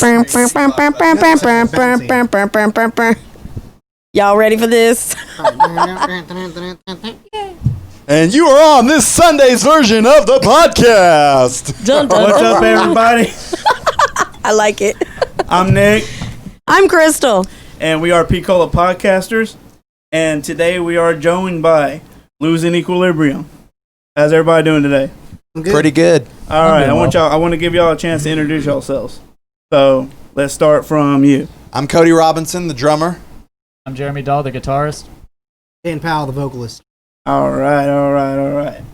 Y'all ready for this? And you are on this Sunday's version of the podcast. What's up, everybody? I like it. I'm Nick. I'm Crystal. And we are Picola Podcasters. And today we are joined by Losing Equilibrium. How's everybody doing today? Pretty good. All right, I want to give y'all a chance to introduce yourselves. So let's start from you. I'm Cody Robinson, the drummer. I'm Jeremy Dahl, the guitarist. Dane Powell, the vocalist. All right. I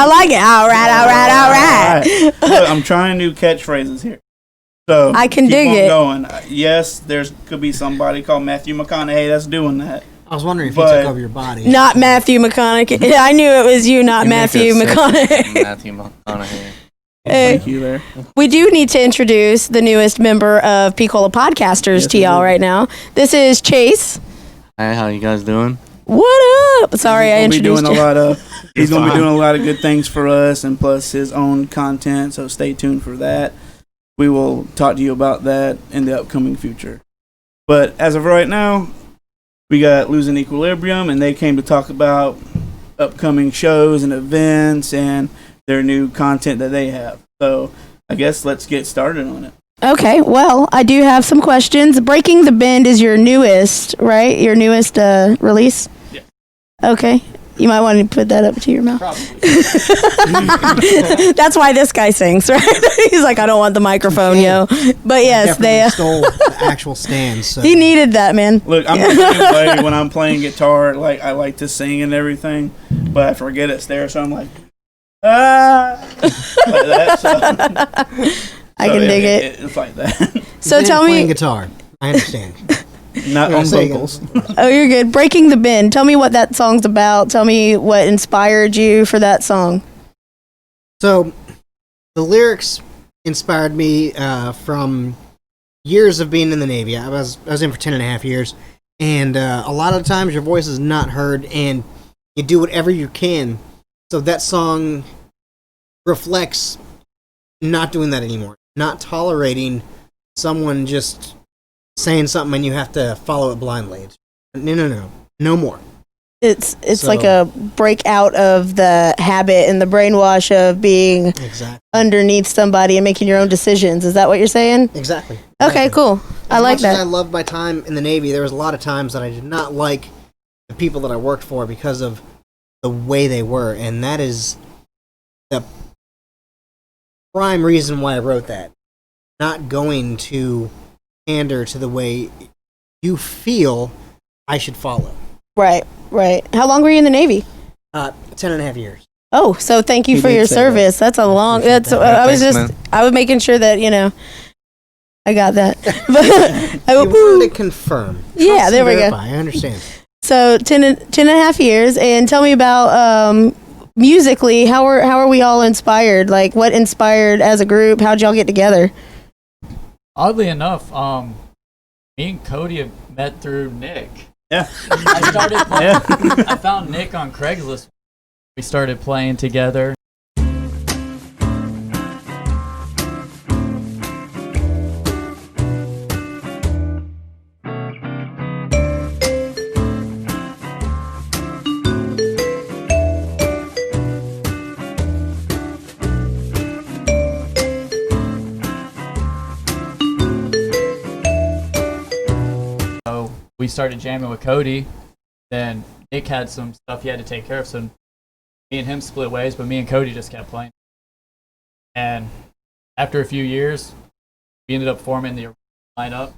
like it. All right. Look, I'm trying new catchphrases here. So I can keep dig on it. Going. Yes, could be somebody called Matthew McConaughey that's doing that. I was wondering if he took over your body. Not Matthew McConaughey. I knew it was you, not Matthew McConaughey. Matthew McConaughey. Thank you there. We do need to introduce the newest member of Picola Podcasters to y'all right now. This is Chase. Hey, how you guys doing? What up? Sorry, I introduced you. He's going to be doing a lot of good things for us, and plus his own content, so stay tuned for that. We will talk to you about that in the upcoming future. But as of right now, we got Losing Equilibrium, and they came to talk about upcoming shows and events and their new content that they have. So I guess let's get started on it. Okay, well, I do have some questions. Breaking the Bend is your newest, right? Your newest release? Yeah. Okay. You might want to put that up to your mouth. Probably. That's why this guy sings, right? He's like, I don't want the microphone, yo. But yes, they stole the actual stands. So. He needed that, man. Look, I'm the same way when I'm playing guitar. Like, I like to sing and everything, but I forget it's there, so I'm like, like that. So, I can dig it. It's like that. So tell me, playing guitar. I understand. Not on vocals. Oh, you're good. Breaking the Bend. Tell me what that song's about. Tell me what inspired you for that song. So, the lyrics inspired me from years of being in the Navy. I was in for 10 and a half years, and a lot of times your voice is not heard, and you do whatever you can. So that song reflects not doing that anymore, not tolerating someone just saying something and you have to follow it blindly. No more. It's like a break out of the habit and the brainwash of being underneath somebody and making your own decisions. Is that what you're saying? Exactly. Okay, cool. I like that. As I loved my time in the Navy, there was a lot of times that I did not like the people that I worked for because of the way they were, and that is the prime reason why I wrote that. Not going to pander to the way you feel I should follow. Right. How long were you in the Navy? 10 and a half years. Oh, so thank you for your service. That's a long. I was making sure that I got that. But you wanted to confirm. Yeah, there we go. I understand. So 10 and a half years, and tell me about musically. How are we all inspired? Like, what inspired as a group? How'd y'all get together? Oddly enough, me and Cody have met through Nick. Yeah. I started playing, I found Nick on Craigslist. We started playing together. We started jamming with Cody. Then Nick had some stuff he had to take care of, so me and him split ways, but me and Cody just kept playing. And after a few years, we ended up forming the lineup,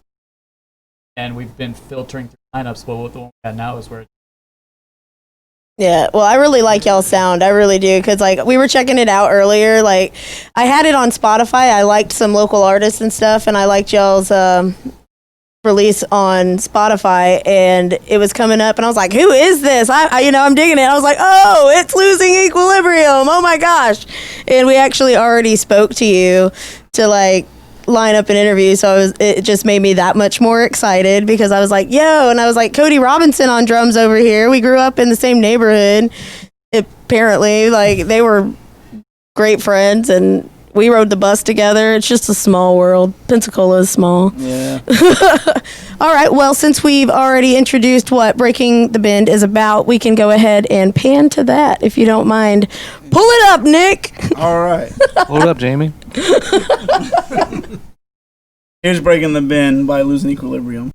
and we've been filtering through lineups, but what the one we got now is where Yeah, well, I really like y'all's sound. I really do, because like we were checking it out earlier. Like, I had it on Spotify. I liked some local artists and stuff, and I liked y'all's release on Spotify, and it was coming up, and I was like, who is this? I'm digging it. I was like, oh, it's Losing Equilibrium. Oh my gosh. And we actually already spoke to you to like line up an interview, so it just made me that much more excited, because I was like, yo, and I was like, Cody Robinson on drums over here. We grew up in the same neighborhood. Apparently, like, they were great friends, and we rode the bus together. It's just a small world. Pensacola is small. Yeah. All right. Well, since we've already introduced what Breaking the Bend is about, we can go ahead and pan to that, if you don't mind. Pull it up, Nick. All right. Hold up, Jamie. Here's Breaking the Bend by Losing Equilibrium.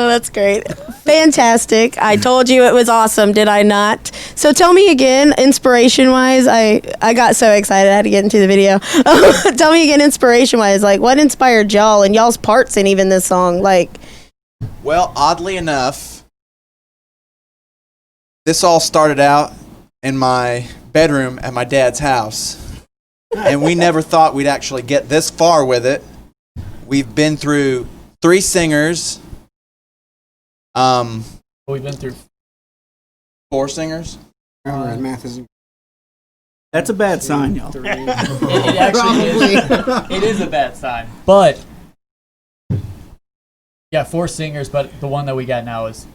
That's great. Fantastic. I told you it was awesome, did I not? So tell me again, inspiration-wise, I got so excited I had to get into the video. Tell me again, inspiration-wise, like what inspired y'all and y'all's parts in even this song? Like, Well, oddly enough, this all started out in my bedroom at my dad's house. And we never thought we'd actually get this far with it. We've been through 3 singers. We've been through 4 singers. Math isn't. That's a bad sign, y'all. it actually is. It is a bad sign. But yeah, 4 singers, but the one that we got now is.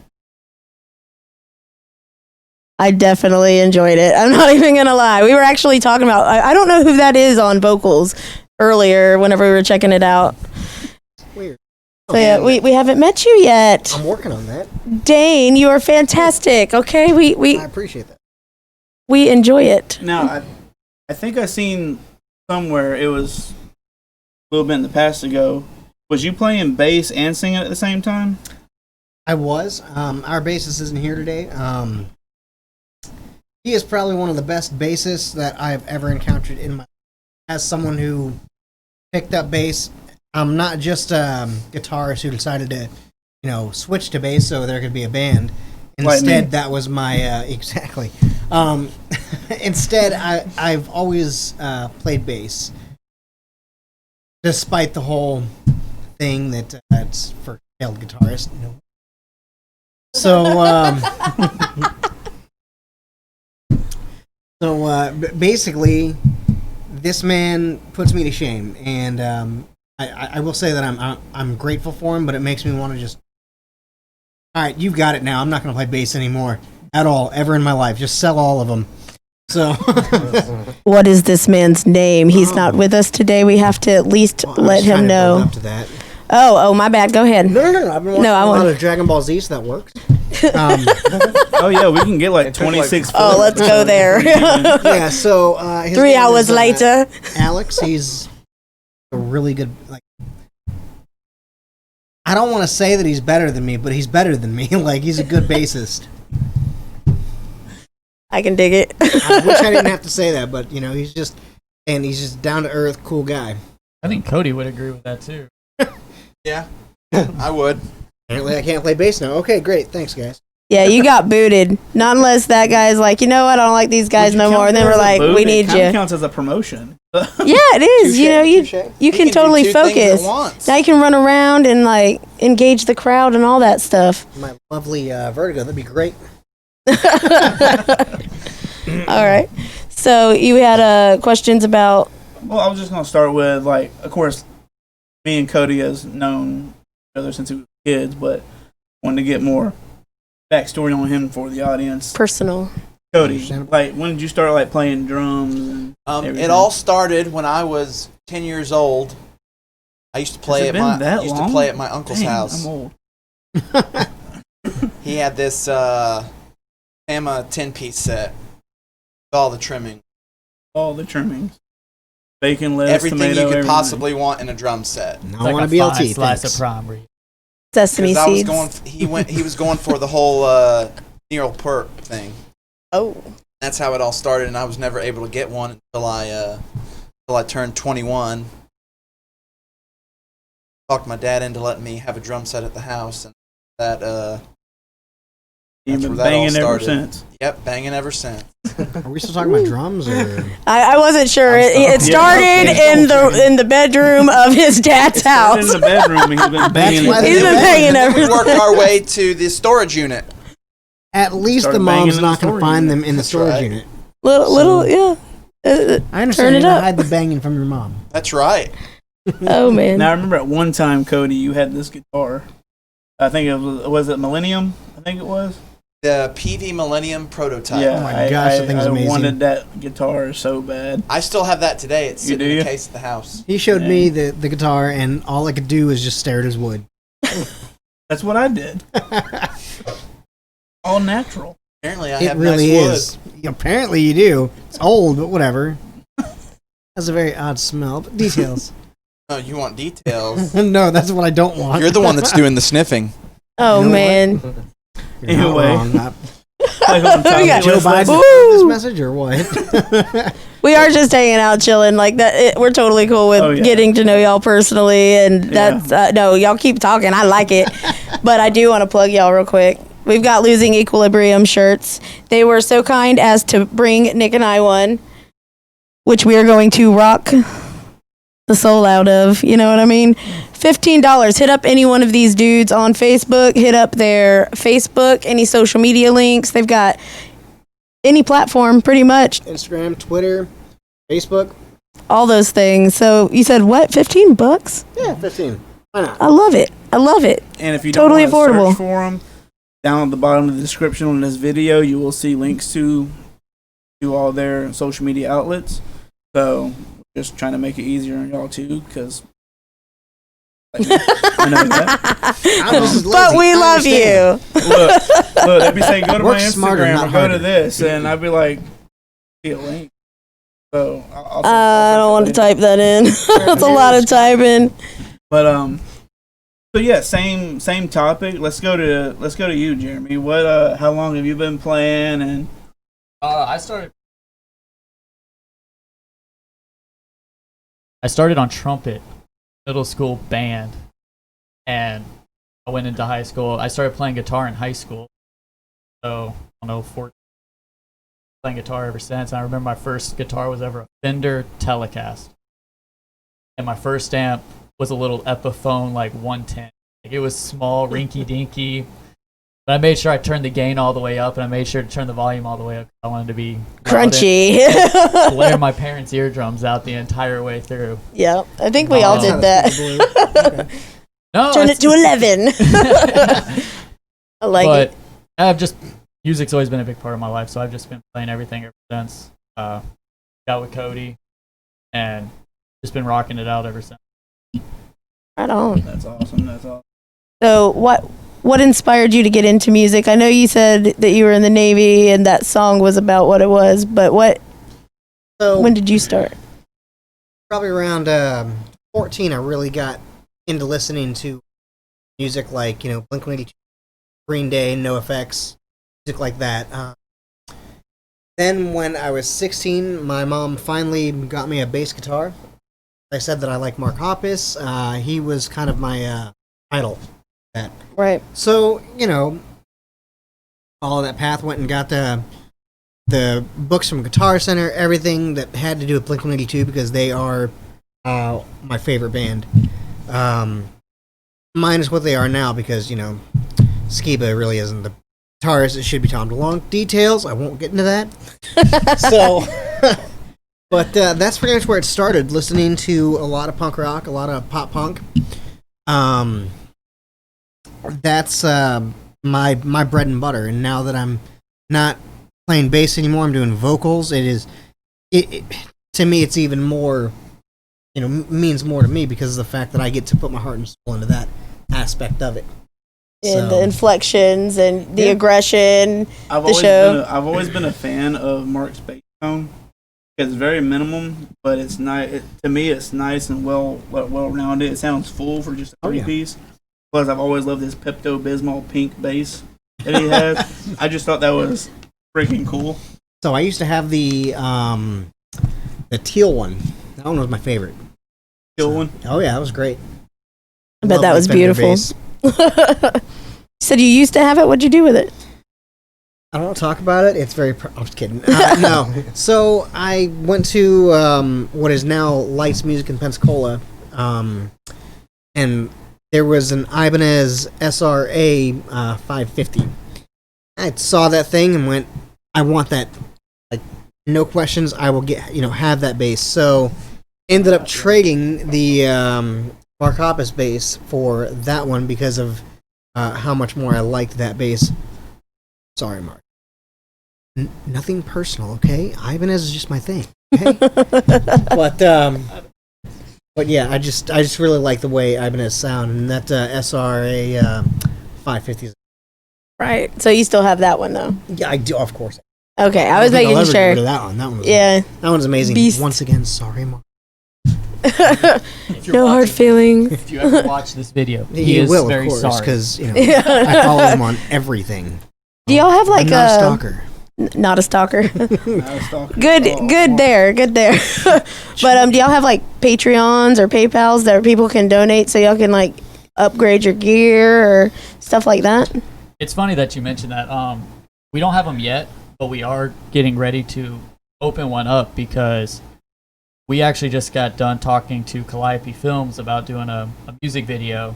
I definitely enjoyed it. I'm not even going to lie. We were actually talking about, I don't know who that is on vocals earlier whenever we were checking it out. Weird. So yeah, we haven't met you yet. I'm working on that. Dane, you are fantastic. Okay, I appreciate that. we enjoy it. Now, I think I seen somewhere, it was a little bit in the past ago, was you playing bass and singing at the same time? I was. Our bassist isn't here today. he is probably one of the best bassists that I've ever encountered in my. As someone who picked up bass, I'm not just a guitarist who decided to, switch to bass so there could be a band. Instead, that was my exactly. Instead, I've always played bass, despite the whole thing that it's for failed guitarists. So, basically, this man puts me to shame, and I will say that I'm grateful for him, but it makes me want to just. All right, you've got it now. I'm not going to play bass anymore at all, ever in my life. Just sell all of them. So, What is this man's name? He's not with us today. We have to at least let him know. Up to that. Oh, my bad. Go ahead. No. I've been watching a lot of Dragon Ball Z, so that works. Oh yeah, we can get like 26. Oh, let's go there. Yeah. So 3 hours later, Alex, he's a really good. I don't want to say that he's better than me, but he's better than me. He's a good bassist. I can dig it. I wish I didn't have to say that, but he's just down to earth, cool guy. I think Cody would agree with that too. Yeah, I would. Apparently, I can't play bass now. Okay, great, thanks, guys. Yeah, you got booted. Not unless that guy's like, you know what? I don't like these guys no more. And then we're like, we need you. It counts as a promotion. Yeah, it is. Touché. You can totally focus. Now you can run around and engage the crowd and all that stuff. My lovely vertigo, that'd be great. All right. So you had questions about. Well, I was just gonna start with of course, me and Cody has known each other since we were kids, but wanted to get more backstory on him for the audience. Personal. Cody, when did you start playing drums? And it all started when I was 10 years old. I used to play at my uncle's house. I'm old. He had this Tama 10-piece set with all the trimming. All the trimmings. Bacon, lettuce, everything tomato, you could everything. possibly want in a drum set. No, I want to BLT. Slice Thanks. of prime rib. Sesame seeds. He was going for the whole Neural Perk thing. Oh. That's how it all started, and I was never able to get one until I turned 21. Talked my dad into letting me have a drum set at the house, and You've been banging ever since. Yep, banging ever since. Are we still talking about drums? Or? I wasn't sure. It started in the bedroom of his dad's house. In the bedroom, he's been banging. He's been banging We everything. worked our way to the storage unit. At least Started the mom's banging in not the going to storage find unit. them in the storage unit. Little, yeah. I understand. Turn it You up. hide the banging from your mom. That's right. Oh man. Now I remember at one time, Cody, you had this guitar. I think it was it Millennium? I think it was. The PV Millennium prototype. Yeah, Oh my gosh, that thing's amazing. I wanted that guitar so bad. I still have that today. It's You sitting in do? the case at the house. He showed me the guitar, and all I could do was just stare at his wood. That's what I did. All natural. Apparently, I It have really nice is. Apparently, you do. It's old, but whatever. Has a very odd smell. But details. wood. Oh, you want details? No, that's what I don't want. You're the one that's doing the sniffing. Oh You know man. You're not Anyway. wrong. Like on top We got of Joe this Biden list. this message or what? We are just hanging out, chilling like that. We're totally cool with Oh, yeah. getting to know y'all personally, and that's no. Y'all keep talking. I like it, but I do want to plug y'all real quick. We've got Losing Equilibrium shirts. They were so kind as to bring Nick and I one, which we are going to rock the soul out of. You know what I mean? $15. Hit up any one of these dudes on Facebook. Hit up their Facebook, any social media links. They've got any platform pretty much. Instagram, Twitter, Facebook. All those things. So you said what? $15? Yeah, 15. Why not? I love it. I love it. And if you Totally don't want to affordable. search for them, down at the bottom of the description on this video, you will see links to all their social media outlets. So just trying to make it easier on y'all too, because I know that. I'm just lazy. But we I love understand. Look, they'd be saying, go to my Work smarter, Instagram not or go to harder. this, and I'd be like, see a link. So I'll I don't want to type that in. That's a lot of typing. But so yeah, same topic. Let's go to you, Jeremy. What how long have you been playing, and I started on trumpet, middle school band, and I went into high school. I started playing guitar in high school, so I don't know, playing guitar ever since. I remember my first guitar was ever a Fender Telecaster, and my first amp was a little Epiphone like 110. Like, it was small, rinky dinky. But I made sure I turned the gain all the way up, and I made sure to turn the volume all the way up. I wanted to be Crunchy. blare my parents' eardrums out the entire way through. Yeah, I think we all did that. No, Turn it to 11. I like it. I've just music's always been a big part of my life, so I've just been playing everything ever since. Got with Cody, and just been rocking it out ever since. Right on. That's awesome. That's awesome. So what inspired you to get into music? I know you said that you were in the Navy and that song was about what it was, but when did you start? Probably around 14, I really got into listening to music like, Blink-182, Green Day, NoFX, music like that. Then when I was 16, my mom finally got me a bass guitar. I said that I like Mark Hoppus. He was kind of my idol. That. Right. So, all that path, went and got the books from Guitar Center, everything that had to do with Blink-182, because they are my favorite band. Minus what they are now, because, Skiba really isn't the guitarist. It should be Tom DeLonge. Details, I won't get into that. So, but that's pretty much where it started, listening to a lot of punk rock, a lot of pop punk. That's my bread and butter. And now that I'm not playing bass anymore, I'm doing vocals. It to me, it's even more, means more to me because of the fact that I get to put my heart and soul into that aspect of it. And the inflections and the aggression, I've always been a fan of Mark's bass tone. It's very minimum, but it's nice. To me, it's nice and well rounded. It sounds full for just a three-piece. Plus, I've always loved this Pepto-Bismol pink bass that he has. I just thought that was freaking cool. So I used to have the teal one. That one was my favorite. Teal one? Oh yeah, that was great. I bet that was beautiful. You said you used to have it. What'd you do with it? I don't want to talk about it. It's very... I'm just kidding. No. So I went to what is now Lights Music in Pensacola, and there was an Ibanez SRA 550. I saw that thing and went, I want that. Like, no questions. I will have that bass. So ended up trading the Mark Hoppus bass for that one because of how much more I liked that bass. Sorry, Mark. Nothing personal, okay? Ibanez is just my thing, okay? But yeah, I just really like the way Ibanez sound, and that SRA 550 is... Right. So you still have that one, though? Yeah, I do, of course. Okay, I was making sure. Get rid of that one. That one was yeah. That one's amazing. Beast. Once again, sorry, Mark. No hard feelings. If you ever watch this video, He will, very of course, sorry. because I follow him on everything. Do y'all have like I'm not a stalker. Not a stalker. Not a stalker. Good there. But do y'all have like Patreons or PayPals that people can donate so y'all can like upgrade your gear or stuff like that? It's funny that you mentioned that. We don't have them yet, but we are getting ready to open one up because we actually just got done talking to Calliope Films about doing a music video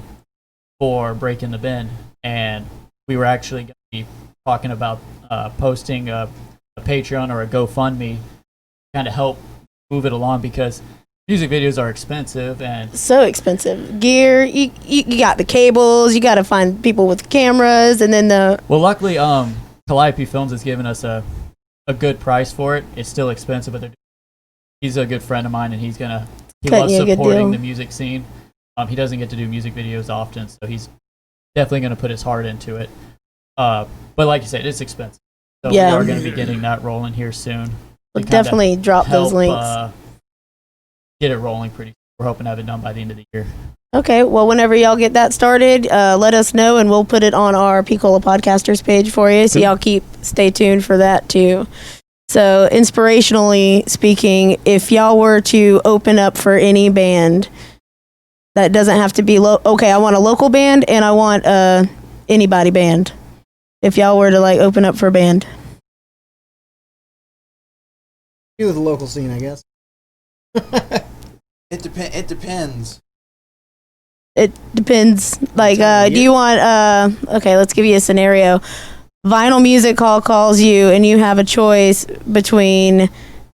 for Breaking the Bin, and we were actually going to be talking about posting a Patreon or a GoFundMe, kind of help move it along because music videos are expensive and so expensive. Gear, you got the cables, you got to find people with cameras, and then well, luckily, Calliope Films has given us a good price for it. It's still expensive, but he's a good friend of mine, and he loves supporting the music scene. He doesn't get to do music videos often, so he's definitely going to put his heart into it. But like you said, it's expensive. So we are going to be getting that rolling here soon. We'll definitely drop those links. Get it rolling pretty soon. We're hoping to have it done by the end of the year. Okay, well, whenever y'all get that started, let us know, and we'll put it on our Picola Podcasters page for you, so y'all stay tuned for that, too. So, inspirationally speaking, if y'all were to open up for any band, that doesn't have to be okay, I want a local band and I want anybody band. If y'all were to like open up for a band. Do with the local scene, I guess. It depends. It depends. Like, do you want okay, let's give you a scenario. Vinyl Music Hall calls you and you have a choice between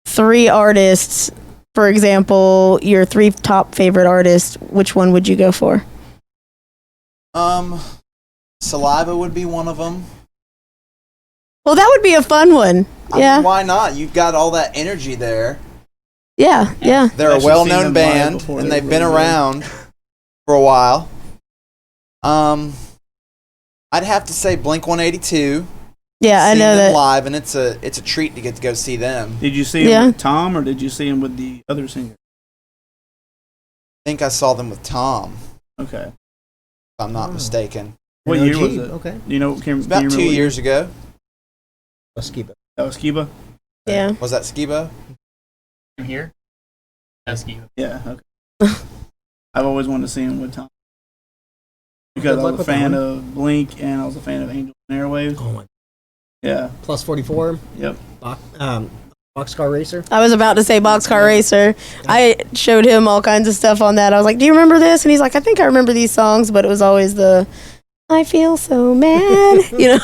3 artists. For example, your 3 top favorite artists. Which one would you go for? Saliva would be one of them. Well, that would be a fun one. Yeah. I mean, why not? You've got all that energy there. Yeah. They're a Actually seen well-known them live band, before. and They're they've been really good. around for a while. I'd have to say Blink 182. Yeah, I Seeing know them that. live, and it's a treat to get to go see them. Did you see him Yeah. with Tom, or did you see him with the other singer? I think I saw them with Tom, Okay. if I'm not mistaken. What An year OG, was it? Okay. Do you know? It's about 2 years ago. Let's keep it. That was Skiba? Yeah. Was that Skibo? I'm here. Ask you. Yeah, okay. I've always wanted to see him with Tom. Because Good I luck was a with that fan one. of Blink and I was a fan of Angels and Airwaves. Oh my. Yeah, Plus 44. yep. Boxcar Racer. I was about to say Boxcar Racer. I showed him all kinds of stuff on that. I was like, "Do you remember this?" And he's like, "I think I remember these songs," but it was always the "I feel so mad," you know.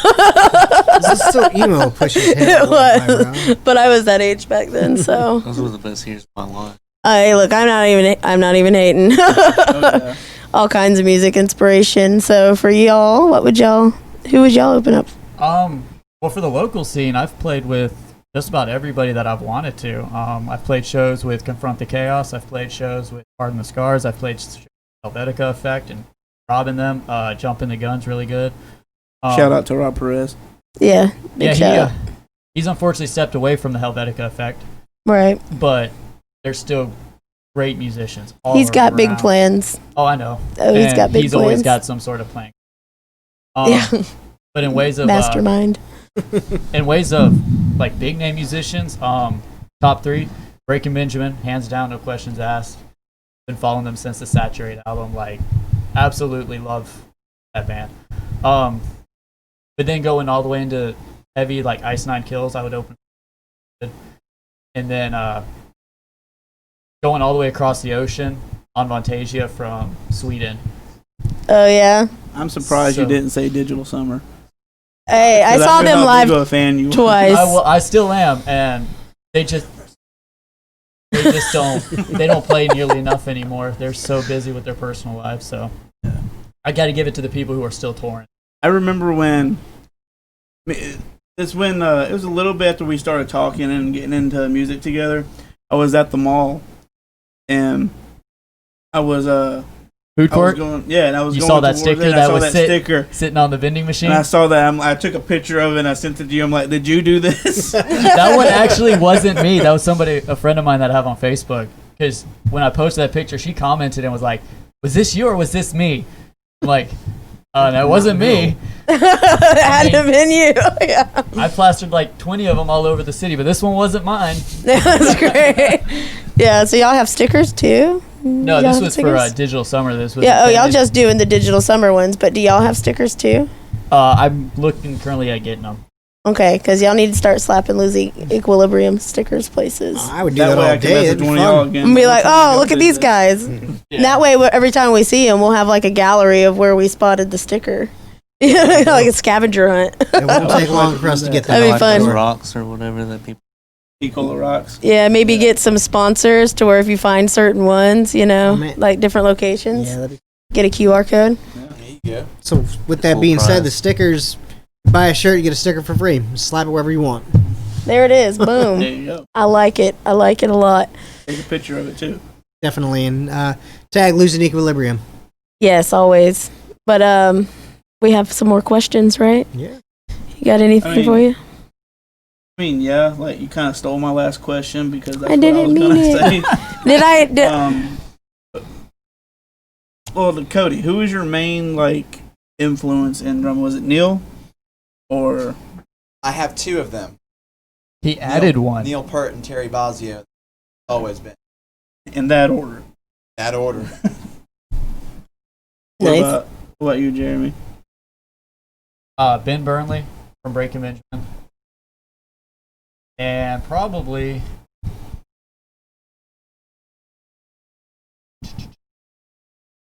This is so emo pushes head. It was, but I was that age back then, so. Those were the best years of my life. Hey, look, I'm not even hating. Okay. All kinds of music inspiration. So for y'all, who would y'all open up? Well, for the local scene, I've played with just about everybody that I've wanted to. I've played shows with Confront the Chaos. I've played shows with Pardon the Scars. I've played shows with Helvetica Effect and robbing them. Jumping the Gun's really good. Shout out to Rob Perez. Yeah, big shout out. He's unfortunately stepped away from the Helvetica Effect, Right. but they're still great musicians. all He's got big around. plans. Oh, I know. Oh, he's And got big He's plans. always got some sort of plan. Yeah. But in ways of Mastermind. like big name musicians, top 3, Breaking Benjamin, hands down, no questions asked. Been following them since the Saturate album. Like, absolutely love that band. But then going all the way into heavy, like Ice Nine Kills, I would open. And then going all the way across the ocean, on Vantasia from Sweden. Oh yeah. I'm surprised you So- didn't say Digital Summer. Hey, I 'Cause saw knew them how live big of a fan you were. twice. I still am, and they just don't play nearly enough anymore. They're so busy with their personal lives. So I got to give it to the people who are still touring. I remember when it was a little bit after we started talking and getting into music together. I was at the mall, and I was Food I was court, going, yeah, and I was You going saw that towards sticker it, and I that saw was that sit- sticker, sitting on the vending machine. and I saw that. I took a picture of it and I sent it to you. I'm like, did you do this? That one actually wasn't me. That was a friend of mine that I have on Facebook. Because when I posted that picture, she commented and was like, "Was this you or was this me?" I'm like, that wasn't me. It had to have been you. Yeah. I plastered like 20 of them all over the city, but this one wasn't mine. That's great. Yeah, so y'all have stickers too? No, Y'all this have was for stickers? Digital Summer. This was Yeah, y'all intended- just doing the digital summer ones, but do y'all have stickers too? I'm looking currently at getting them. Okay, because y'all need to start slapping losing equilibrium stickers places. I would do that that, way all I can day. message It'd be one of y'all fun. again. And be like, Next time oh, we look go at these visit." guys. And that way, every time we see them, we'll have like a gallery of where we spotted the sticker. Like a scavenger hunt. It won't take long for us to get that. That'd be out fun. the door. Rocks or whatever that people. Picola Rocks. Yeah, maybe get some sponsors to where if you find certain ones, Oh, man. like different locations, Yeah, that'd be- get a QR code. There you go. So with that Full being said, price. the stickers, buy a shirt, you get a sticker for free. Just slap it wherever you want. There it is. There Boom. you go. I like it. I like it a lot. Take a picture of it too. Definitely. And tag Losing Equilibrium. Yes, always. But we have some more questions, right? Yeah. You got anything I mean, for you? I mean, yeah, like you kind of stole my last question because that's I what I was didn't gonna mean say. Did I? Well, Cody, who was your main like influence in drum? Was it Neil, or I have 2 of them. He added one. Neil Peart and Terry Bozzio. Always been. In that order. That order. Nice. What about you, Jeremy? Ben Burnley from Breaking Benjamin. And probably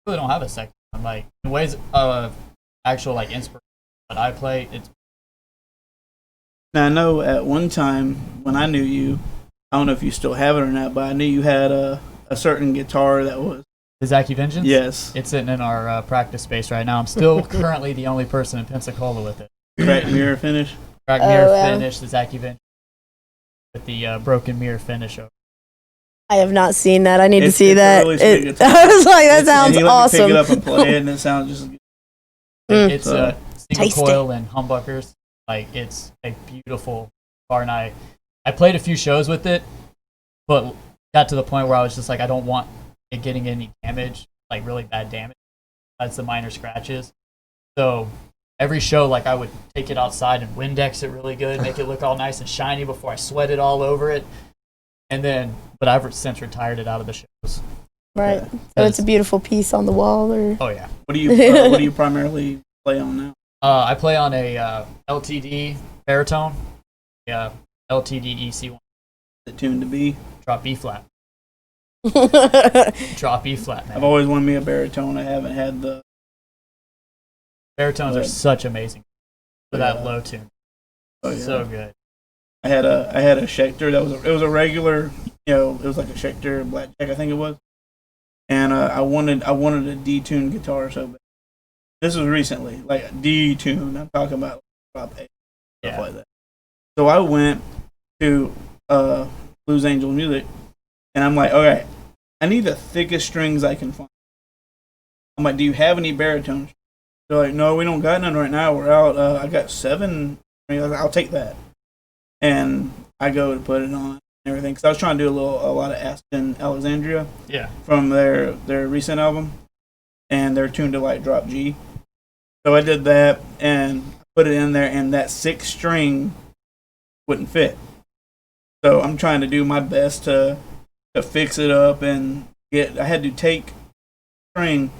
really don't have a second one. Like in ways of actual like inspiration that I play, it's Now, I know at one time when I knew you, I don't know if you still have it or not, but I knew you had a certain guitar that was. the Zachy Vengeance. Yes. It's sitting in our practice space right now. I'm still currently the only person in Pensacola with it. Cracked mirror finish. Cracked mirror finish, the Zachy Vengeance with the broken mirror finish over. I have not seen that. I need to It's- see it's a that. really sweet guitar. I was like, that And sounds he let me awesome. pick it up and play it, and it sounds just. Mm. It's So- a single Tasty. coil and humbuckers. Like it's a beautiful guitar, and I played a few shows with it, but got to the point where I was just like, I don't want it getting any damage, like really bad damage. That's the minor scratches. So every show, like I would take it outside and Windex it really good, make it look all nice and shiny before I sweat it all over it. And then, but I've since retired it out of the shows. Right. So it's a beautiful piece on the wall, or Oh yeah. What do you primarily play on now? I play on a LTD baritone, LTD EC1, The tune to be. drop B flat, drop E flat. Man. I've always wanted me a baritone. I haven't had the. Baritones are such amazing for that Yeah. low tune. Oh, yeah. So good. I had a Schecter that was a regular, it was like a Schecter Blackjack, I think it was, and I wanted a detuned guitar so bad. This was recently, like detuned. I'm talking about drop A, stuff like that. So I went to Blues Angel Music, and I'm like, okay, I need the thickest strings I can find. I'm like, do you have any baritones? They're like, no, we don't got none right now. We're out. I got 7. I'll take that. And I go to put it on and everything because I was trying to do a lot of Aston Alexandria Yeah. from their recent album, and they're tuned to like drop G. So I did that and put it in there, and that 6th string wouldn't fit. So I'm trying to do my best to fix it up and get. I had to take string,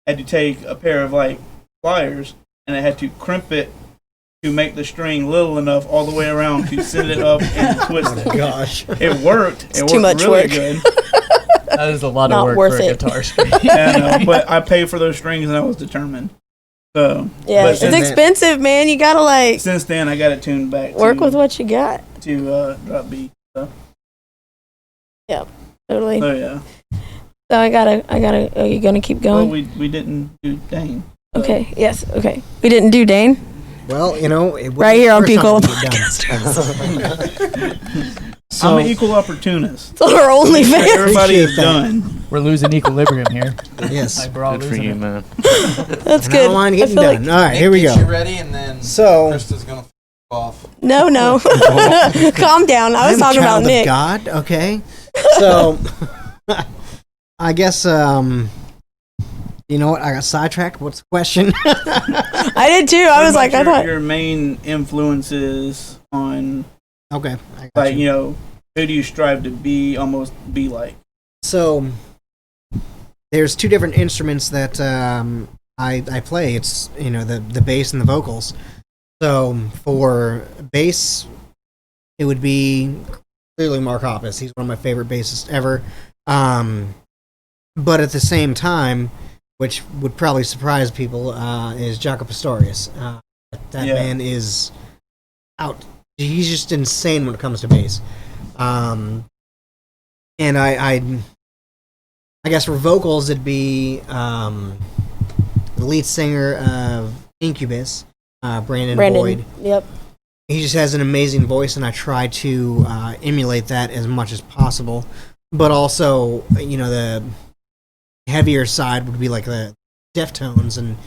had to take a pair of like pliers, and I had to crimp it to make the string little enough all the way around to set it up and twist it. Gosh. It worked. It worked too much really work. good. That is a lot Not of work worth for a it. guitar string. But I paid for those strings and I was determined. So yeah, but it's since, expensive, man. You gotta like since then I got it tuned back. work to, with what you got. to drop B. So Totally. yeah. So I gotta. Are you gonna keep Well, going? we didn't do Dane. So. Okay. Yes. Okay. We didn't do Dane. Well, it wouldn't Right here on be the first Pico time to get done. I'm an equal opportunist. It's our only fan. Everybody is Appreciate that. done. We're losing equilibrium here. Yes. Like we're all Good for losing you, it. man. That's And good. I don't mind I getting feel done. All right, here we Get you go. ready, and then So- Krista's gonna f off. No, calm down. I was I'm a talking about child of Nick. God, okay? So, I guess, you know what? I got sidetracked. What's the question? I did too. I was Pretty like, much I thought. your main influences on, Okay. I got like, you. who do you strive to be, almost be like? So, there's 2 different instruments that I play. It's, the bass and the vocals. So, for bass, it would be clearly Mark Hoppus. He's one of my favorite bassists ever. But at the same time, which would probably surprise people, is Jaco Pastorius. That man is out. He's just insane when it comes to bass. And I guess for vocals, it'd be the lead singer of Incubus, Brandon Boyd. Yep. He just has an amazing voice, and I try to emulate that as much as possible. But also, the heavier side would be like the Deftones and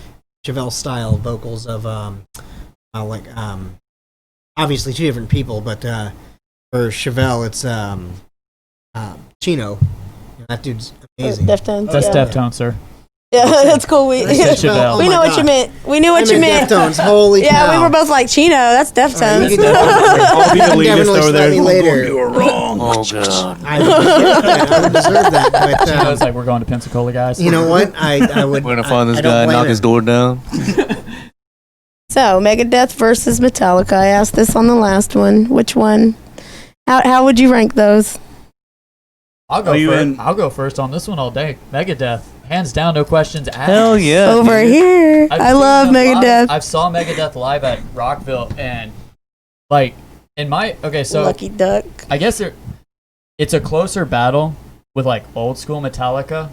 Chevelle style vocals of obviously 2 different people, but for Chevelle it's Chino. That dude's amazing. Deftones. That's yeah. Deftones, sir. Yeah, that's cool. We Said Chevelle. we Oh know my what you God. meant. We knew what I you meant meant. Deftones. Holy Yeah, cow. we were both like Chino. That's Deftones. You can I'll be the definitely elitist over there. slap me later. You were wrong. Oh god. I would deserve that. But I was like, we're going to Pensacola, guys. you know what? I would. We're gonna find this I don't guy, blame knock him. his door down. So Megadeth versus Metallica. I asked this on the last one. Which one? How would you rank those? I'll go Are you first. in- I'll go first on this one all day. Megadeth, hands down, no questions asked. Hell yeah. Over dude. here. I've I seen love them live. Megadeth. I've saw Megadeth live at Rockville, and like in my so Lucky Duck. I guess it's a closer battle with like old school Metallica,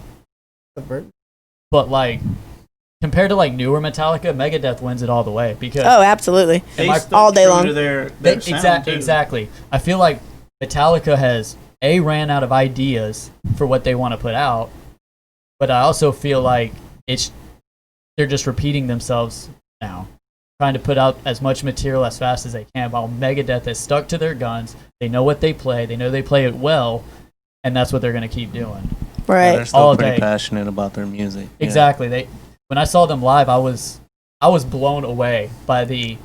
but like compared to like newer Metallica, Megadeth wins it all the way because Oh, absolutely. in my- stuck all day true long. to their sound, exactly too. exactly. I feel like Metallica has ran out of ideas for what they want to put out, but I also feel like they're just repeating themselves now, trying to put out as much material as fast as they can. While Megadeth has stuck to their guns, they know what they play, they know they play it well, and that's what they're going to keep doing. Yeah, Right. they're still all pretty day. passionate about their music. Yeah. Exactly. When I saw them live, I was blown away by the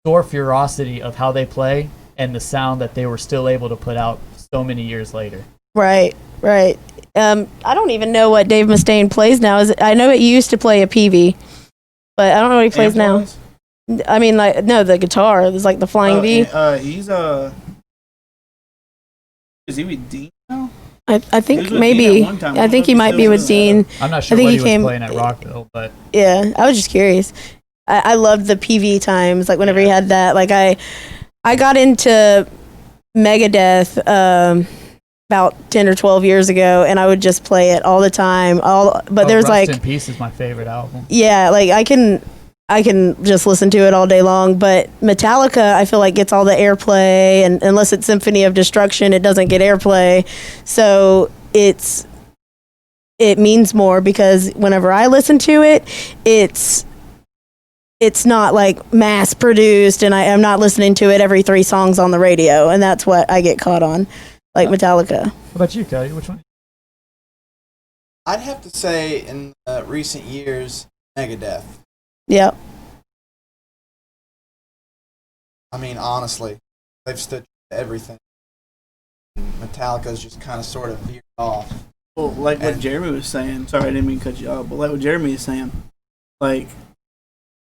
pure ferocity of how they play and the sound that they were still able to put out so many years later. Right. I don't even know what Dave Mustaine plays now. I know he used to play a PV, but I don't know what he plays now. Amp-wise? I mean, like the guitar. It's like the Flying V. He's is he with Dean now? I He think was with maybe. Dean at one time. I think he He's might still be with with Dean. I'm not sure think what he he came- was playing at Rockville, but Yeah, I was just curious. I loved the PV times. Like whenever he had that. Like I got into Megadeth about 10 or 12 years ago, and I would just play it all the time. But there's Rust like in Peace is my favorite album. yeah, like I can just listen to it all day long, but Metallica I feel like gets all the airplay, and unless it's Symphony of Destruction, it doesn't get airplay. So it means more because whenever I listen to it, it's not like mass produced, and I'm not listening to it every 3 songs on the radio, and that's what I get caught on, like Metallica. What about you, Cody? Which one? I'd have to say in recent years, Megadeth. Yep. I mean, honestly, they've stood to everything. Metallica's just kind of sort of veered off. Well, like what And- Jeremy was saying. Sorry, I didn't mean to cut you off, but like what Jeremy is saying, like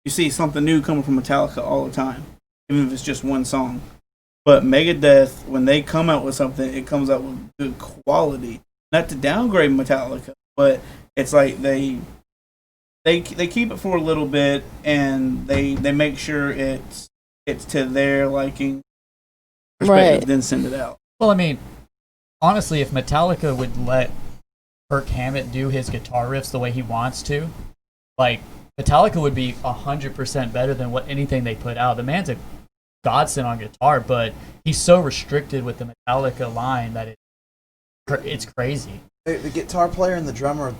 you see something new coming from Metallica all the time, even if it's just one song. But Megadeth, when they come out with something, it comes out with good quality. Not to downgrade Metallica, but it's like they keep it for a little bit, and they make sure it's to their liking, perspective, Right. then send it out. Well, I mean, honestly, if Metallica would let Kirk Hammett do his guitar riffs the way he wants to, like Metallica would be 100% better than anything they put out. The man's a godsend on guitar, but he's so restricted with the Metallica line that it's crazy. The guitar player and the drummer,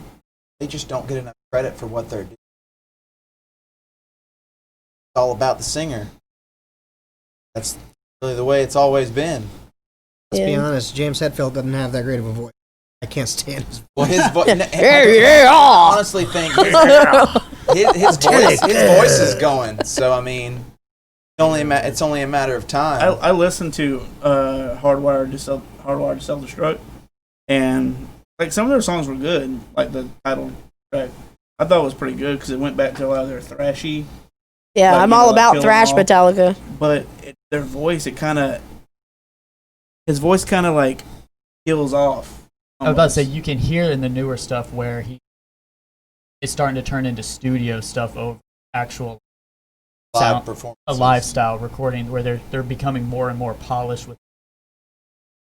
they just don't get enough credit for what they're doing. It's all about the singer. That's really the way it's always been. Let's be Yeah. honest, James Hetfield doesn't have that great of a voice. I can't stand his voice. Well, his voice. Yeah. I honestly think his voice is going. So I mean, it's only a matter of time. I listened to Hardwired to Self-Destruct, and like some of their songs were good, like the title track. I thought it was pretty good because it went back to a lot of their thrashy, Yeah, Like, I'm you all know, like about Kill 'Em thrash All. Metallica. but their voice, his voice kind of like peels off. I was about to say, almost. you can hear in the newer stuff where he is starting to turn into studio stuff over actual Live sound, performance. a live style recording where they're becoming more and more polished with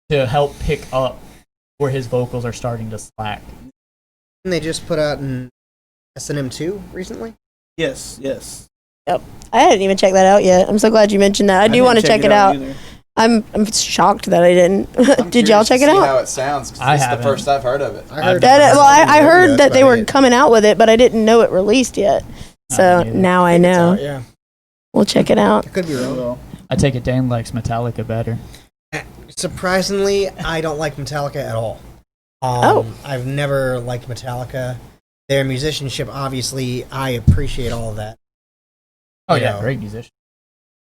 to help pick up where his vocals are starting to slack. And they just put out an S&M 2 recently. Yes. I hadn't even checked that out yet. I'm so glad you mentioned that. I do didn't want to check it out. either. I'm shocked that I didn't. I'm Did y'all curious check to it see out? How it sounds? 'Cause I this is the haven't. first I've heard of it. I heard. Well, I heard that That's they were about it. coming out with it, but I didn't know it released yet. So neither. now I It's know. out, yeah, We'll check it out. I could be wrong. Well, I take it Dane likes Metallica better. Surprisingly, I don't like Metallica at all. I've never liked Metallica. Their musicianship, obviously, I appreciate all of that. Oh You yeah, know. great musician.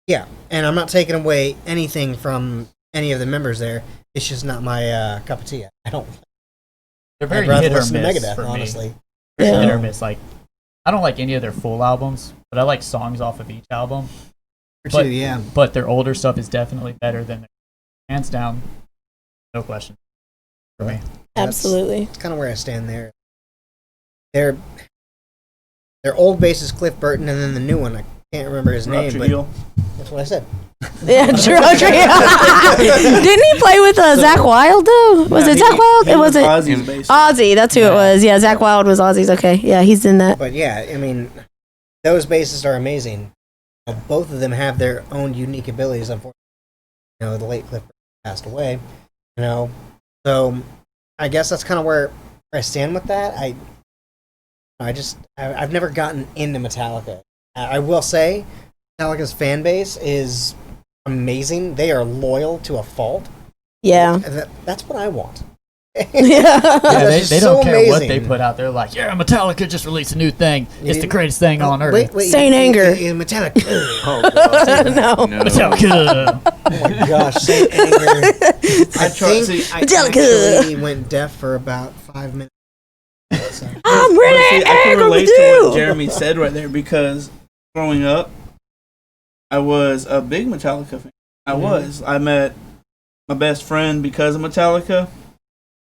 Yeah, and I'm not taking away anything from any of the members there. It's just not my cup of tea. I don't. They're very I'd rather hit or listen to miss Megadeth, for me. honestly. Very hit Yeah. or miss. Like, I don't like any of their full albums, but I like songs off of each album. Or two, yeah. But their older stuff is definitely better than their hands down, no question for me. Absolutely. That's kind of where I stand there. Their old bassist Cliff Burton, and then the new one, I can't remember his name, but Trujillo. that's what I said. Yeah, true. Didn't he play with Zach Wild though? Was it Zach Wild? It wasn't Ozzy's bass. Ozzy. That's who it was. Yeah, Zach Wild was Ozzy's. Okay, yeah, he's in that. But yeah, I mean, those bassists are amazing. Both of them have their own unique abilities. Unfortunately, the late Cliff Burton passed away. So I guess that's kind of where I stand with that. I've never gotten into Metallica. I will say, Metallica's fan base is amazing. They are loyal to a fault. Yeah. That's what I want. Yeah. Yeah, That's they just don't so care what they amazing. put out there. Like, yeah, Metallica just released a new thing. It's the greatest thing on earth. Wait, Saint Anger. Metallica. Oh, God. No. No. Metallica. Oh my gosh, Saint Anger. I Metallica. actually went deaf for about 5 minutes. So. I'm really I can angry relate with to what you. Jeremy said right there because growing up, I was a big Metallica fan. I met my best friend because of Metallica,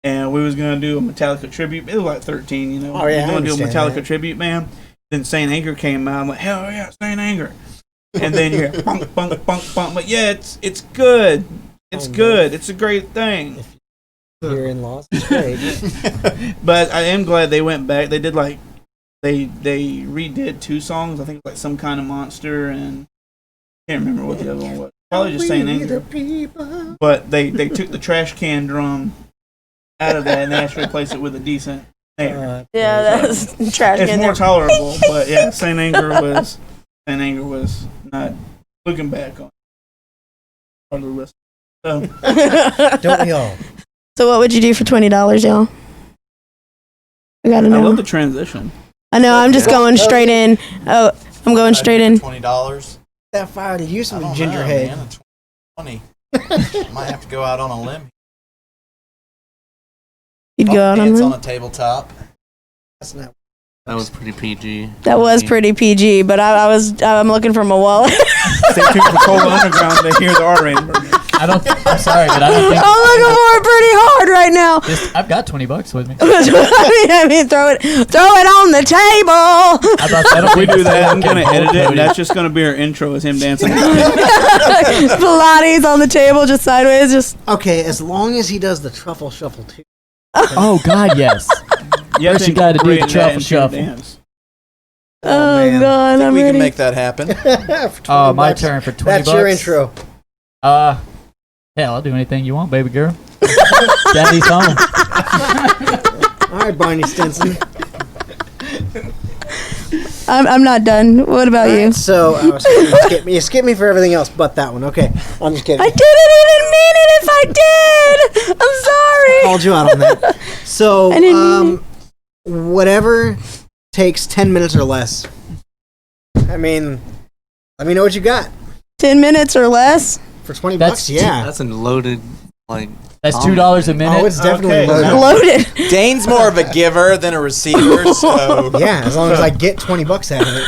and we was gonna do a Metallica tribute. It was like 13, Oh, yeah, we were gonna do a I understand Metallica that. tribute band. Then Saint Anger came out. I'm like, hell yeah, Saint Anger. And then you hear bunk, bunk, bunk, bunk. But yeah, it's good. It's Oh, good. It's a great thing. Your in-laws. It's great. But I am glad they went back. They did like they redid 2 songs. I think it was like Some Kind of Monster and can't remember what the other one was. Probably just Saint Anger. People. But they took the trash can drum out of that and they actually replaced it with a decent snare. Yeah, that's trash It's can more there. tolerable, but yeah, Saint Anger was not looking back on hardly listen. So Don't we all? So what would you do for $20, y'all? I gotta I know. love the transition. I know. I'm just going straight in. Oh, I'm going straight in. $20. That fire to use I some don't ginger know, head. man. 20. Might have to go out on a limb. You'd go out on Dance them. on a tabletop. That's not. That was pretty PG. That was pretty PG, but I'm looking for my wallet. Stay tuned for Cola Underground to hear the R-rated version. I'm sorry, but I don't think I'm looking for it pretty hard right now. I've got $20 with me. I mean, throw it on the table. I don't We think do that. I'm getting gonna edit it, Cody. and that's just gonna be our intro as him dancing. Pilates on the table, just sideways, just. Okay, as long as he does the truffle shuffle too. Oh God, yes. Yeah, First you gotta do the truffle shuffle. Oh man. God, I think I'm we ready. can make that happen. For Oh, 20 my bucks. turn for $20. That's your intro. Hell, I'll do anything you want, baby girl. Daddy's home. All right, Barney Stinson. I'm not done. What about All you? right, so you skip me for everything else but that one. Okay, I'm just kidding. I didn't even mean it. If I did, I'm sorry. Called you out on that. So, I didn't mean whatever takes 10 minutes or less. I mean, let me know what you got 10 minutes or less. for 20 That's bucks. Yeah. That's a loaded, like. That's $2 a minute. Oh, it's definitely Okay. loaded. Loaded. Dane's more of a giver than a receiver, so Yeah, as long as I get 20 bucks out of it.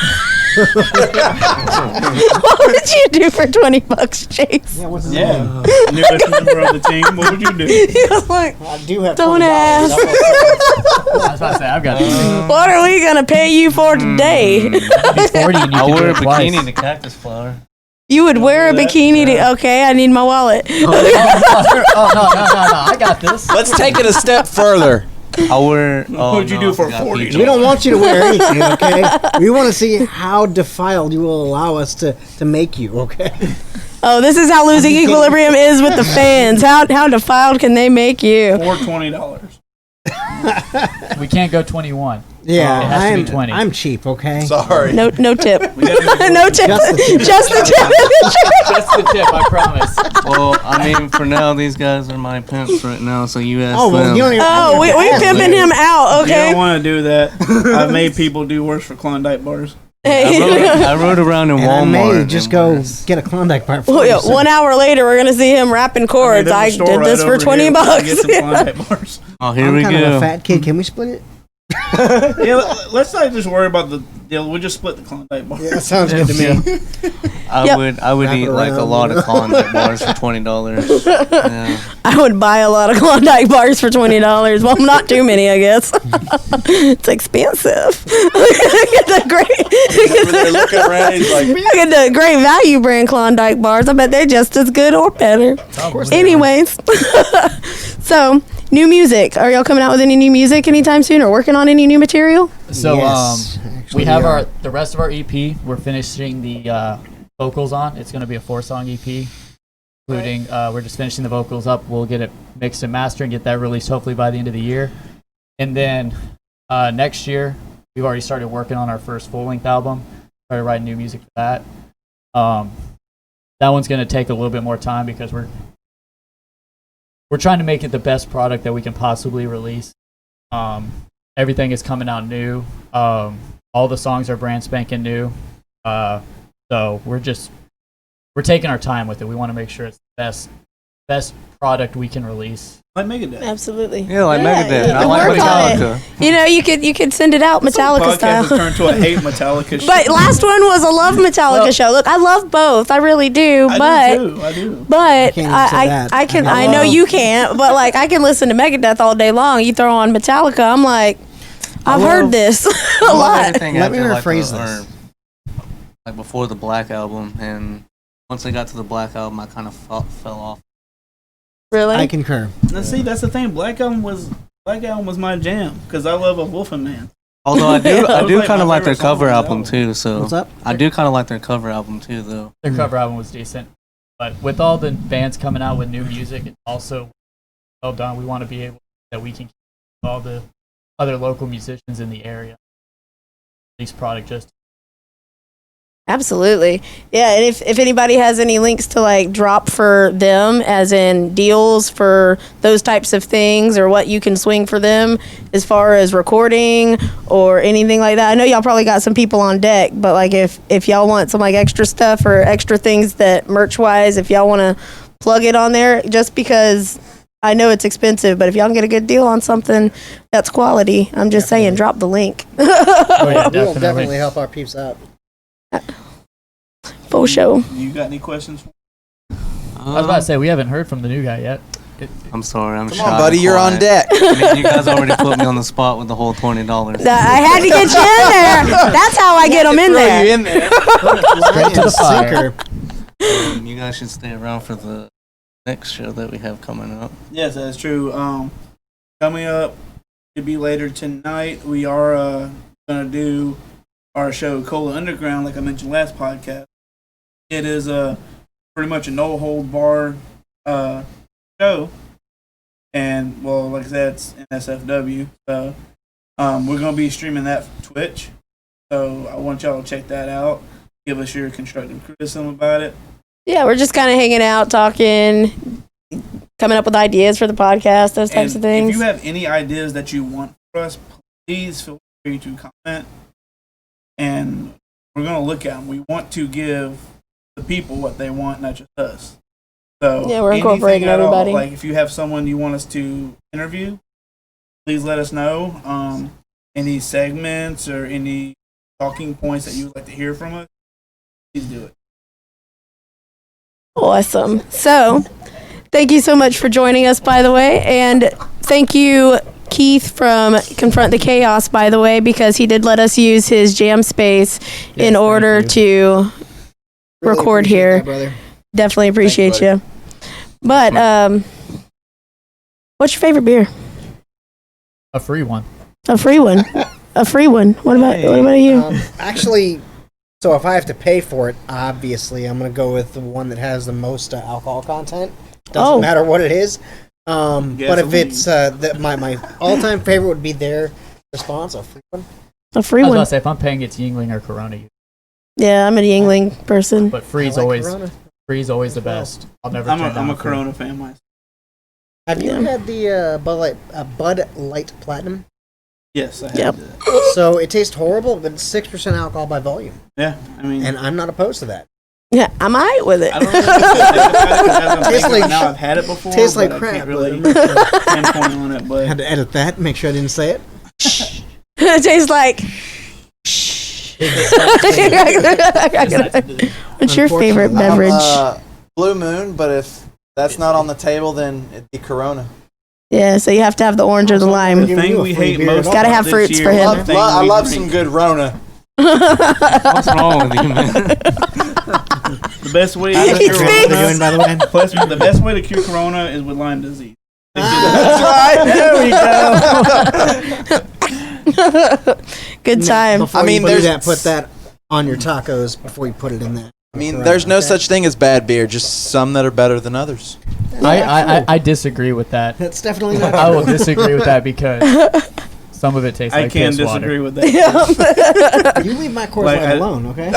What would you do for $20, Chase? Yeah, what's his Yeah, name? newest member of the team. What would you do? He was like, I do have don't $20. ask. I was about to say I've got 40 What are we gonna pay you for today? and you I'll can do wear a it twice. bikini and a cactus flower. You would wear a do that? bikini to. Okay, I need my wallet. Oh, no, I got this. let's take it a step further. I'll wear. Oh, What'd you do I for forgot 40? PG. We don't want you to wear anything, okay? We want to see how defiled you will allow us to make you, okay? Oh, this is how losing equilibrium is with the fans. How defiled can they make you? For $20. We can't go 21. Yeah, It has to be 20. I'm cheap, okay? Sorry. No tip. no tip. Just the tip. Just the tip. That's the tip, I promise. Well, I mean, for now, these guys are my pimps right now, so you ask Oh, well, them. you don't even. Oh, we pimping him out, You okay? don't want to do that. I've made people do worse for Klondike bars. I rode around in And I Walmart. may just and go was- get a Klondike bar. Well, yeah, 1 hour later, we're gonna see him rapping chords. there's a I store did right this for over $20. here. Get some Klondike bars. Oh, here I'm we kind of a go. fat kid. Can we split it? Yeah, let's not just worry about the deal. We'll just split the Klondike bars. Yeah, that sounds good to me. I Yep. would Wrap it eat like a around, lot you of Klondike bars for $20. Yeah. I would buy a lot of Klondike bars for $20. Well, not too many, I guess. It's expensive. Look at the They're looking around. He's like, look at the great value brand Klondike bars. I bet they're just as good or better. Anyways, so new music. Are y'all coming out with any new music anytime soon, or working on any new material? So Yes, we actually, have we are. the rest of our EP. We're finishing the vocals on. It's going to be a 4-song EP, including we're just finishing the vocals up. We'll get it mixed and mastered and get that released hopefully by the end of the year. And then next year, we've already started working on our first full-length album. Started writing new music for that. That one's going to take a little bit more time because we're trying to make it the best product that we can possibly release. Everything is coming out new. All the songs are brand spanking new. So we're taking our time with it. We want to make sure it's the best product we can release. Like Megadeth. Absolutely. Yeah, like Megadeth. you I can like work on it. Metallica. You know, you could send it out Metallica Podcast style. has turned to a hate Metallica show. But last one was a love Metallica Well- show. Look, I love both. I really do. I do. But can't even say that. I can. I I know love- you can't. But like, I can listen to Megadeth all day long. You throw on Metallica, I'm like, I've heard this a I love lot. everything Let me after, rephrase like, this. like before the Black Album, and once I got to the Black Album, I kind of fell off. Really? I concur. Now see, that's the thing. Black Album was my jam because I love a Wolfen Man. Although I That was do like kind my of like their favorite song cover on the album album. too. So What's up? I do kind of like their cover album too, though. Their cover album was decent. But with all the bands coming out with new music, it's also well done. We want to be able that we can keep all the other local musicians in the area. Release product just Absolutely. Yeah, and if anybody has any links to like drop for them, as in deals for those types of things, or what you can swing for them as far as recording or anything like that. I know y'all probably got some people on deck, but like if y'all want some like extra stuff or extra things that merch wise, if y'all want to plug it on there, just because I know it's expensive, but if y'all can get a good deal on something that's quality, I'm just saying, drop the link. oh, yeah, We will definitely help our peeps out. Full show. You got any questions? I was about to say we haven't heard from the new guy yet. I'm sorry, I'm come shy on, buddy, and you're on quiet. deck. I mean, you guys already put me on the spot with the whole $20. I had to get you in there. That's how I get them in Throw there. you in there. Straight to the fire. You guys should stay around for the next show that we have coming up. Yes, that's true. Coming up, to be later tonight, we are gonna do our show Cola Underground, like I mentioned last podcast. It is pretty much a no hold bar show, and well, like I said, it's NSFW. So we're gonna be streaming that from Twitch. So I want y'all to check that out. Give us your constructive criticism about it. Yeah, we're just kind of hanging out, talking, coming up with ideas for the podcast, those types And of things. If you have any ideas that you want for us, please feel free to comment. And we're going to look at them. We want to give the people what they want, not just us. So Yeah, we're anything incorporating at all, everybody. like if you have someone you want us to interview, please let us know. Any segments or any talking points that you would like to hear from us, please do it. Awesome. So, thank you so much for joining us, by the way. And thank you, Keith from Confront the Chaos, by the way, because he did let us use his jam space in Yes, order thank to Really record appreciate here. that, brother. Definitely appreciate buddy. you. But, what's your favorite beer? a free one. A free one. A free one. What about you? Actually, so if I have to pay for it, obviously I'm gonna go with the one that has the most alcohol content. Doesn't Oh. matter what it is. But if Gasoline. it's my all-time favorite would be their response, a free one. A free I was about one. to say, if I'm paying, it's Yingling or Corona. Yeah, I'm a Yingling person. But Free's I like always Corona. the best. I'll never I'm turn down a Free. Corona fan myself. Have you Yeah. had the Bud Light Platinum? Yes, I have. Yep. that. So it tastes horrible, but it's 6% alcohol by volume, Yeah, I mean, and I'm not opposed to that. Yeah, I'm alright with it. I don't know if it's as I'm Tastes thinking like- now. I've had it before. tastes but like I crap, can't really but- pinpoint on it. I had But to edit that, make sure I didn't say it. It tastes like. What's your favorite Unfortunately, beverage? Blue Moon, but if that's not on the table, then it'd be Corona. Yeah, so you have to have the orange or the the lime. Giving thing you a we free hate beer most at Gotta about have this fruits year for is him. the thing I we love drink. some good Rona. What's wrong with you, man? The best way He to cure speaks. What are you doing, by the way? Plus, the best way to cure Corona is with Lyme disease. Good time. Before I mean, you do there's- that, put that on your tacos before you put it in there. I mean, there's no such thing as bad beer, just some that are better than others. I disergree with that. That's definitely not I will true. disagree with that because some of it tastes I like can piss disagree water. with that. You leave my Coors Like, Light I- alone, okay?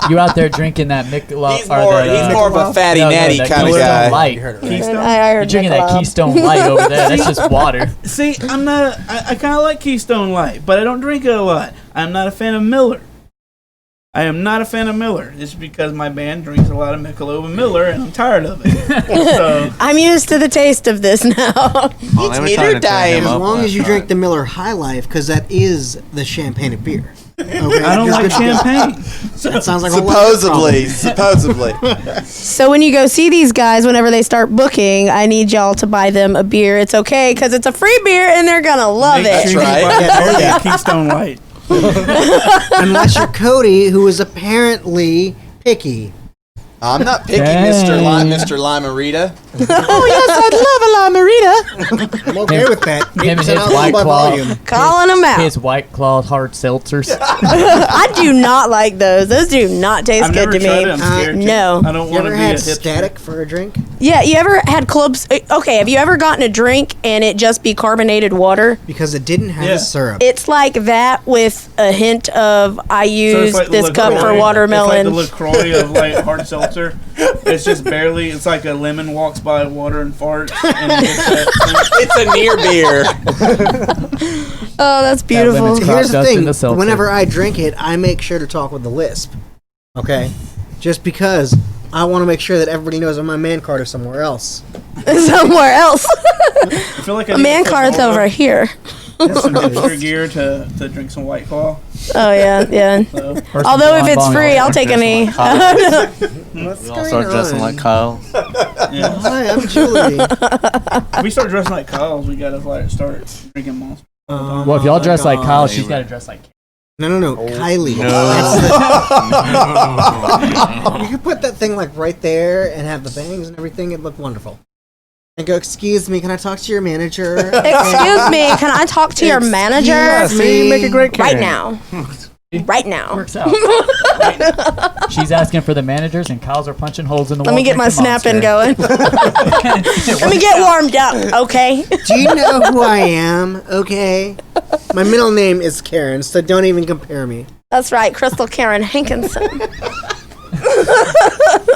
You out there drinking that Michelob? He's more of a fatty no, natty that kind of Keystone guy. Light. You heard it right. Keystone. I You're heard drinking that Michelob. Keystone Light over there. That's just water. See, I'm not. I kind of like Keystone Light, but I don't drink it a lot. I'm not a fan of Miller. I am not a fan of Miller. It's because my band drinks a lot of Michelob and Miller, and I'm tired of it. So I'm used to the taste of this now. Oh, they were meter trying to tear dying. him As up long last as you night. drink the Miller High Life, because that is the champagne of beer. Okay? I don't Just like good stuff. champagne. That sounds like a whole lot of Supposedly. So when you go see these guys, whenever they start booking, I need y'all to buy them a beer. It's okay because it's a free beer and they're gonna love Make it. sure you right. buy Yeah, yeah. Keystone Light. Unless you're Cody, who is apparently picky. I'm not picky, Dang. Mr. Limerita. Oh yes, I'd love a Limerita. I'm okay with that. Him and 8% his alcohol White by Claw. volume. Calling them out. His White Claw hard seltzers. I do not like those. Those do not taste I've good never to tried me. it. I'm scared. to. no. I don't You want to ever be a had hipster. static for a drink? Yeah, you ever had clubs? Okay, have you ever gotten a drink and it just be carbonated water? Because it didn't have Yeah. the syrup. It's like that with a hint of I So used it's like the this cup for LaCroix. watermelon. It's like the LaCroix of like hard seltzer. It's just barely. It's like a lemon walks by water and farts. And it gets that It's a near beer. Oh, that's beautiful. lemon's crop Here's the dust in thing. the seltzer. Whenever I drink it, I make sure to talk with the lisp. Okay? Just because I want to make sure that everybody knows I'm my man card is somewhere else. Somewhere else. I feel like I A need man to card's put over here. some extra gear to drink some White Claw. Oh yeah, yeah. So. Although if it's free, I'll take any. What's We all start dressing like Kyle. Yeah. Hi, I'm Julie. If we start dressing like Kyle's, we gotta like start drinking Monster. Well, if y'all dress like Kyle, she's got to dress like. No, Kylie. No. You could put that thing like right there and have the bangs and everything. It'd look wonderful. And go, excuse me, can I talk to your manager? Excuse me, can I talk to your manager Excuse me. Make a great right now? Right now. Works out. She's asking for the managers, and Kyle's are punching holes in the wall. Let me get my drinking snapping Monster. going. Let me get warmed up, okay? Do you know who I am? Okay. My middle name is Karen, so don't even compare me. That's right, Crystal Karen Hankinson.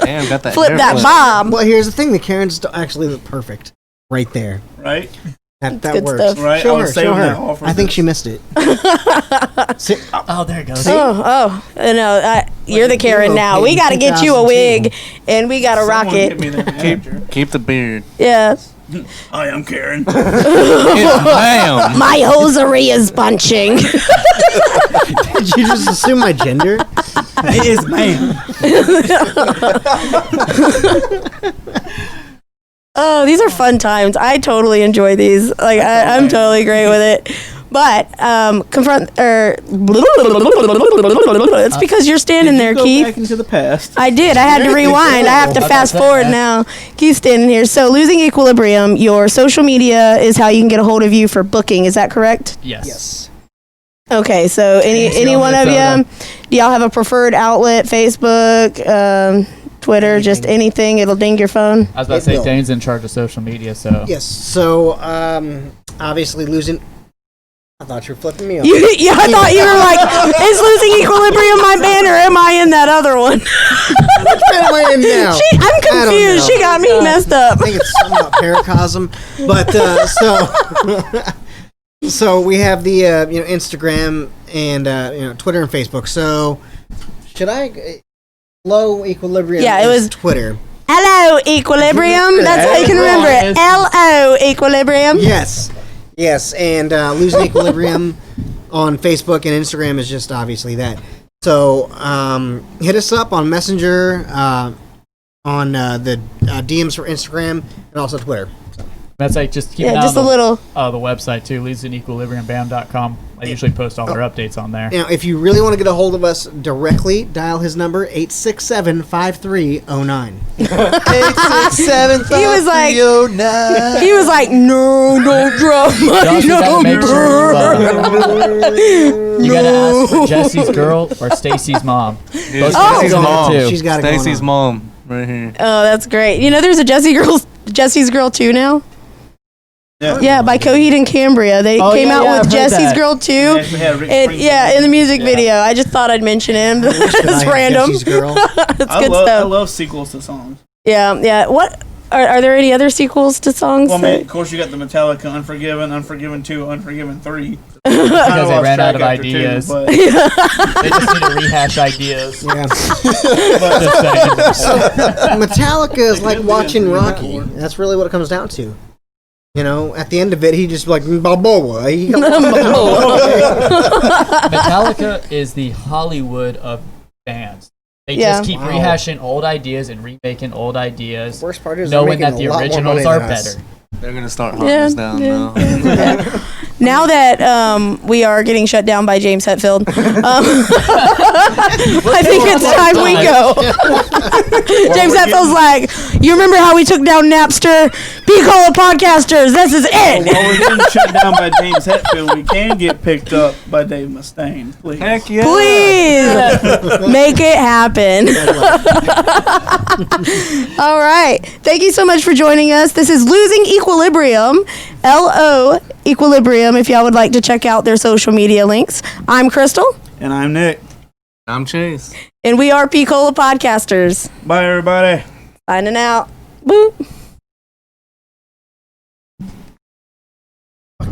Damn, got that Flip hair that flip. bob. Well, here's the thing: the Karens don't actually look perfect, right there. Right? That good works. stuff. Right, I Show was her, saving show that her. all for I think this. she missed it. Oh, there it goes. Oh, no, you're the Karen Euro now. paid We in got to get you a 2002. wig, and we got to rock Someone it. get me the manager. Keep the beard. Yeah. I am Karen. Damn. My hosiery is bunching. Did you just assume my gender? It is man. Oh, these are fun times. I totally enjoy these. Like I'm totally great with it. But confront or it's because you're standing there, Go Keith. back into the past. I did. I had to rewind. I have to fast forward now. Keith's standing here. So losing equilibrium. Your social media is how you can get a hold of you for booking. Is that correct? Yes. Okay. So any one of you, do y'all have a preferred outlet? Facebook, Twitter, just anything. It'll ding your phone. I was about to It say will. Dane's in charge of social media, so Yes. So obviously I thought you were flipping me off. Yeah, I thought you were like, is Losing Equilibrium my band, or am I in that other one? Which band am I in now? I'm confused. She got me messed up. I think it's something about Paracosm. But so we have the Instagram and Twitter and Facebook. So should I low equilibrium? Yeah, it was Twitter. Hello, Equilibrium. That's how you can remember it. L-O, Equilibrium. Yes, and Losing Equilibrium on Facebook and Instagram is just obviously that. So hit us up on Messenger, on the DMs for Instagram, and also Twitter. That's like just keep an eye just on a little. the website too, LosingEquilibriumBand.com. I usually post all their updates on there. Now, if you really want to get a hold of us directly, dial his number 867-5309. 867 He was like, no, don't drop my You gotta make sure number. you gotta ask for Jesse's girl or Stacy's mom. Yeah, Those Stacy's guys are mom. there, too. She's got it going Stacy's on. mom, right here. Oh, that's great. There's a Jesse's Girl 2 now. Yeah, by Coheed and Cambria. They came out with I've heard Jesse's that. Girl 2. Actually had Rick And, Springfield. in the music video. I just thought I'd mention him. Should I It's have random. Jesse's Girl? It's I good love stuff. sequels to songs. Yeah. What are there any other sequels to songs? Well, man, of course, you got the Metallica Unforgiven, Unforgiven 2, Unforgiven 3. Because they ran out of ideas. But They just need to rehash ideas. Yeah. Just saying. Metallica is like watching Rocky. That's really what it comes down to. At the end of it, he just like Balboa. Metallica is the Hollywood of bands. They just keep rehashing old ideas and remaking old ideas, Worst part is they're knowing making that the a lot more originals money are than us. better. They're gonna start hunting us down now. Now that we are getting shut down by James Hetfield, I think it's time we go. James Hetfield's like, you remember how we took down Napster? P-Cola Podcasters, this is it. while we're getting shut down by James Hetfield, we can get picked up by Dave Mustaine. Please. Heck yeah! Please make it happen. All right. Thank you so much for joining us. This is Losing Equilibrium, L-O Equilibrium, if y'all would like to check out their social media links. I'm Crystal. And I'm Nick. I'm Chase. And we are P-Cola Podcasters. Bye, everybody. Signing out. Boop.